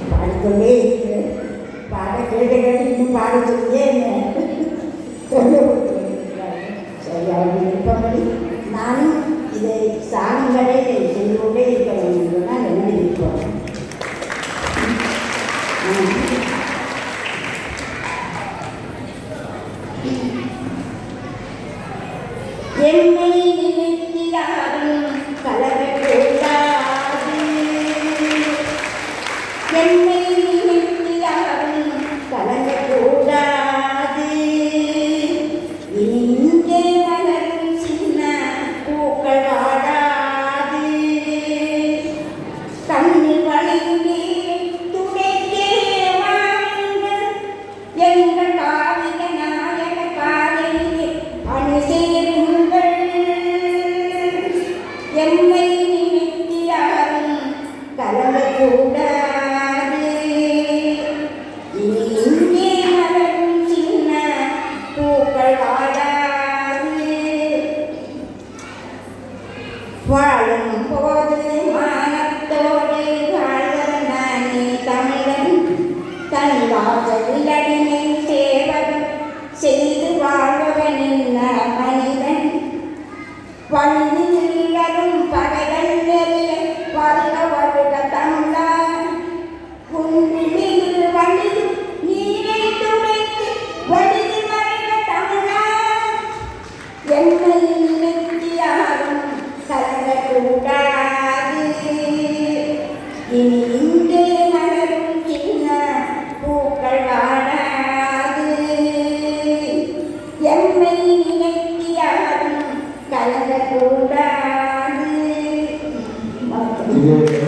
பாடிக்கொண்டே இருக்கிறேன். பாட கேட்டுகள் இன்னும் பாட சொல்லியே தொழில்நுட்பம். சரி, அவர்கள் விருப்பப்படி நானும் இதை சாமிகளை செய்து கொண்டே இருக்க வேண்டும் தான் என்னுடைய விருப்பம். என்னை நினைத்தியாரும் கலரக்கூடாது, என்னை நினைத்தியாரும் கலரக்கூடாது. இங்கே வளரும் சின்ன பூக்கள் வாடாது, கண்ணில் வளைந்தே துடைக்கே வாருங்கள் எங்கள் காவிக நாயக காலையிலே அனுசேருங்கள். என்னை நினைத்து யாரும் கலங்கக்கூடாது, இங்கே மலரும் சின்ன பூக்கள் வாடாது. வாழும் போது மானத்தோடு வாழ்வனானே தமிழன், தன் வாசலில் அடிமை சேவகம் செய்து வாழ்பவன் என்ன மனிதன். வழியிலும் பகைகள் நெறிய வருக வருக தமிழா, குன்றில் வழியில் நீரை துடைத்து வழியில் வருக தமிழா. என்னை நினைத்து யாரும் கலங்கக்கூடாது, இனி இங்கே மலரும் சின்ன பூக்கள் வாடாது. என்னை நினைத்து யாரும் கலங்கக்கூடாது.